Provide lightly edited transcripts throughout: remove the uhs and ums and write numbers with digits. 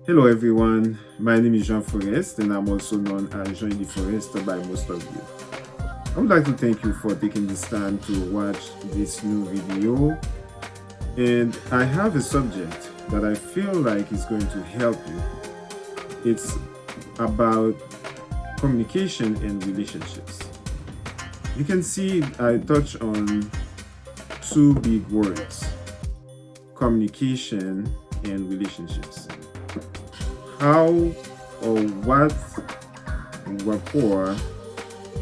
Hello everyone, my name is Jean Forest and I'm also known as Jean the Forest by most of you. I would like to thank you for taking this time to watch this new video, and I have a subject that I feel like is going to help you. It's about communication and relationships. You can see I touch on two big words: communication and relationships. How or what rapport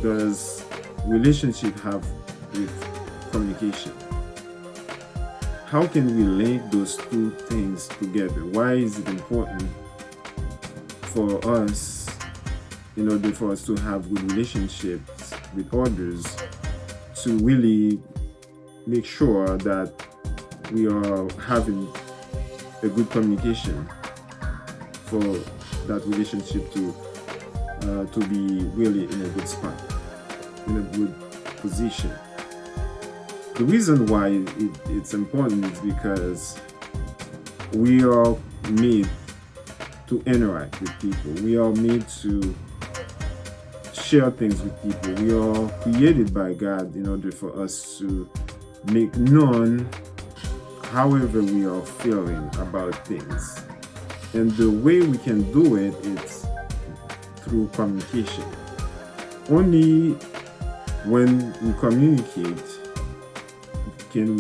does relationship have with communication? How can we link those two things together? Why is it important for us, in order for us to have good relationships with others, to really make sure that we are having a good communication for that relationship to be really in a good spot, in a good position? The reason why it's important is because we are made to interact with people. We are made to share things with people. We are created by God in order for us to make known however we are feeling about things. And the way we can do it is through communication. Only when we communicate can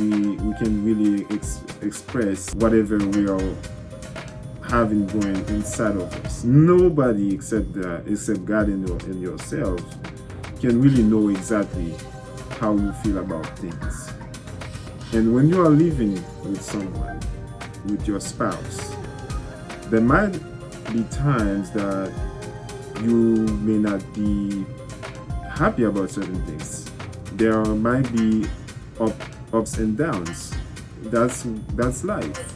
we can really express whatever we are having going inside of us. Nobody except God and yourself can really know exactly how you feel about things. And when you are living with someone, with your spouse, there might be times that you may not be happy about certain things. There might be ups and downs. That's life.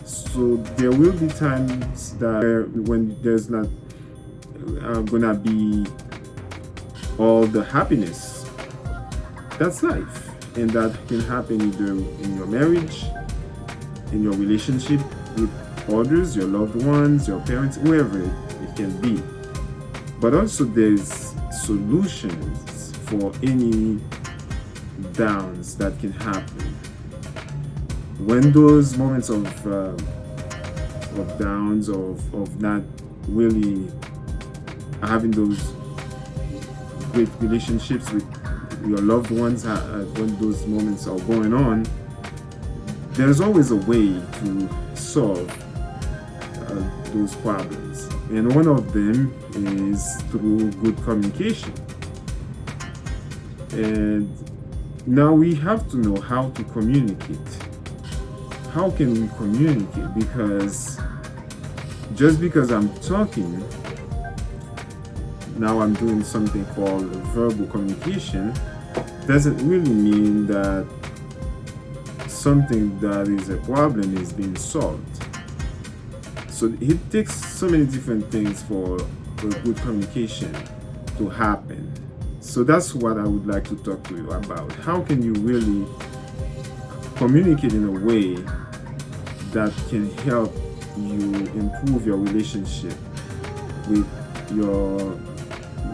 So there will be times that when there's not gonna be all the happiness. That's life, and that can happen either in your marriage, in your relationship with others, your loved ones, your parents, whoever it can be. But also there's solutions for any downs that can happen. When those moments of downs, of not really having those great relationships with your loved ones, when those moments are going on, there's always a way to solve those problems, and one of them is through good communication. And now we have to know how to communicate. How can we communicate? Because just because I'm talking, now I'm doing something called verbal communication, doesn't really mean that something that is a problem is being solved. So it takes so many different things for good communication to happen. So that's what I would like to talk to you about. How can you really communicate in a way that can help you improve your relationship with your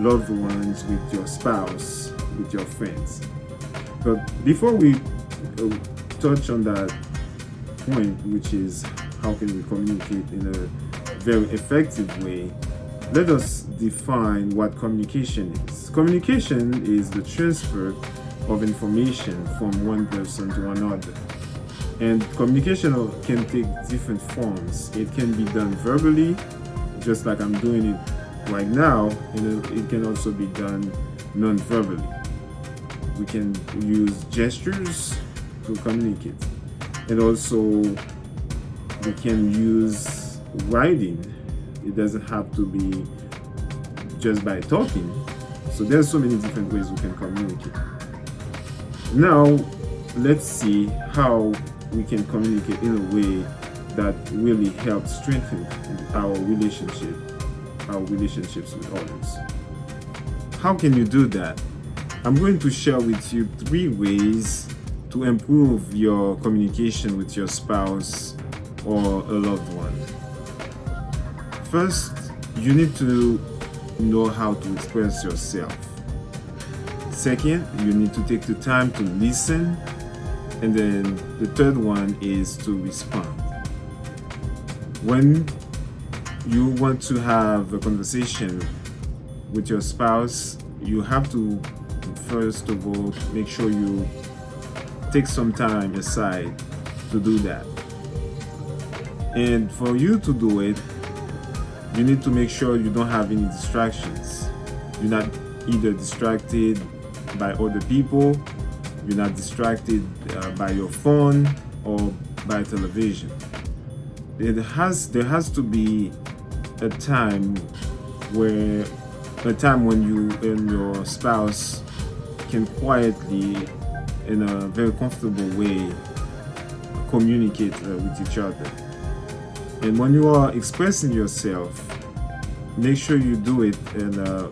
loved ones, with your spouse, with your friends? But before we touch on that point, which is how can we communicate in a very effective way, let us define what communication is. Communication is the transfer of information from one person to another. And communication can take different forms. It can be done verbally, just like I'm doing it right now, and it can also be done non-verbally. We can use gestures to communicate, and also we can use writing. It doesn't have to be just by talking. So there's so many different ways we can communicate. Now let's see how we can communicate in a way that really helps strengthen our relationships with others. How can you do that? I'm going to share with you 3 ways to improve your communication with your spouse or a loved one. First, you need to know how to express yourself. Second, you need to take the time to listen. And then the third one is to respond. When you want to have a conversation with your spouse, you have to first of all make sure you take some time aside to do that. And for you to do it, you need to make sure you don't have any distractions. You're not either distracted by other people, you're not distracted by your phone or by television. There has to be a time when you and your spouse can quietly, in a very comfortable way, communicate with each other. And when you are expressing yourself, make sure you do it in a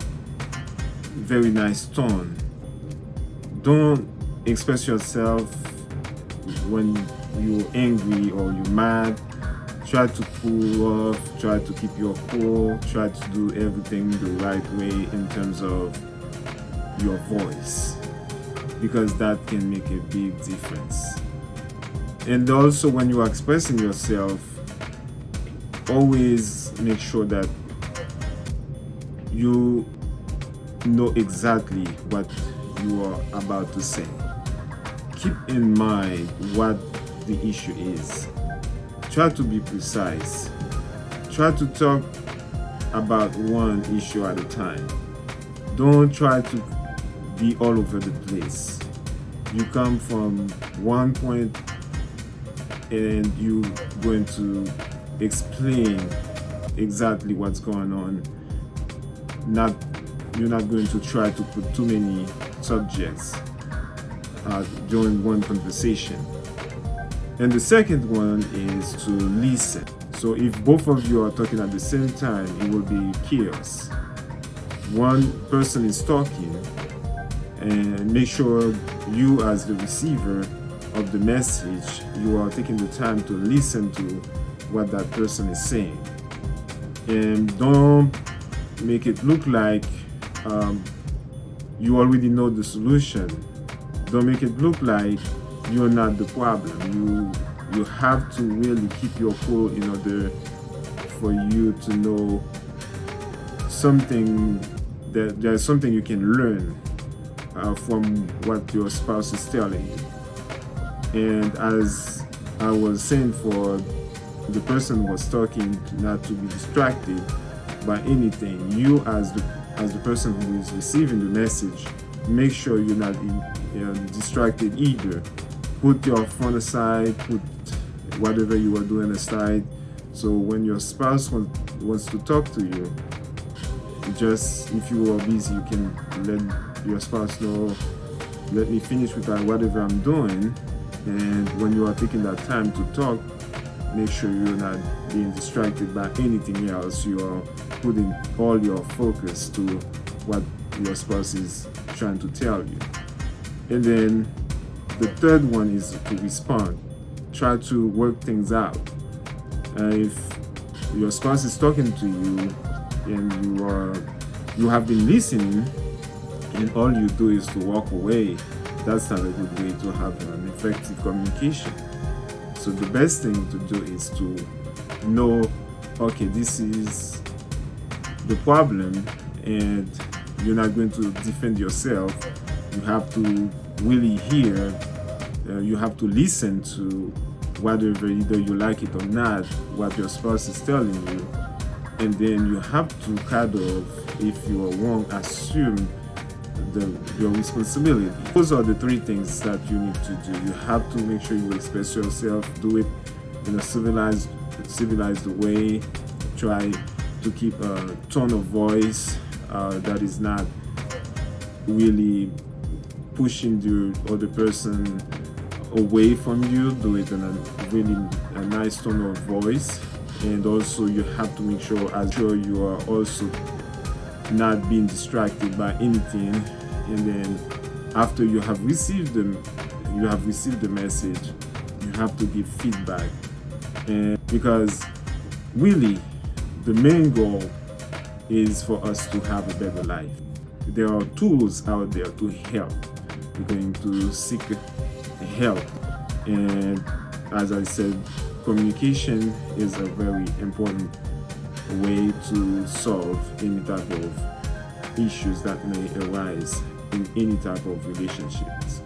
very nice tone. Don't express yourself when you're angry or you're mad. Try to cool off, try to keep your cool, try to do everything the right way in terms of your voice, because that can make a big difference. And also, when you are expressing yourself, always make sure that you know exactly what you are about to say. Keep in mind what the issue is. Try to be precise. Try to talk about one issue at a time. Don't try to be all over the place. You come from one point and you're going to explain exactly what's going on. You're not going to try to put too many subjects during one conversation. And the second one is to listen. So if both of you are talking at the same time, it will be chaos. One person is talking, and make sure you, as the receiver of the message, you are taking the time to listen to what that person is saying. And don't make it look like you already know the solution. Don't make it look like you're not the problem. You have to really keep your cool in order for you to know that there's something you can learn from what your spouse is telling you. And as I was saying, for the person who was talking, not to be distracted by anything, you as the person who is receiving the message, make sure you're not distracted either. Put your phone aside, put whatever you are doing aside, so when your spouse wants to talk to you, just, if you are busy, you can let your spouse know, let me finish with whatever I'm doing. And when you are taking that time to talk, make sure you're not being distracted by anything else. You are putting all your focus to what your spouse is trying to tell you. And then the third one is to respond. Try to work things out. If your spouse is talking to you and you have been listening and all you do is to walk away, that's not a good way to have an effective communication. So the best thing to do is to know, okay, this is the problem, and you're not going to defend yourself. You have to really hear, you have to listen to whatever, either you like it or not, what your spouse is telling you. And then you have to kind of, if you are wrong, assume your responsibility. Those are the three things that you need to do. You have to make sure you express yourself, do it in a civilized way. Try to keep a tone of voice that is not really pushing the other person away from you. Do it in a nice tone of voice. And also you have to make sure you are also not being distracted by anything. And then after you have received the message, you have to give feedback. And because really the main goal is for us to have a better life. There are tools out there to help. We're going to seek help. And as I said, communication is a very important way to solve any type of issues that may arise in any type of relationships.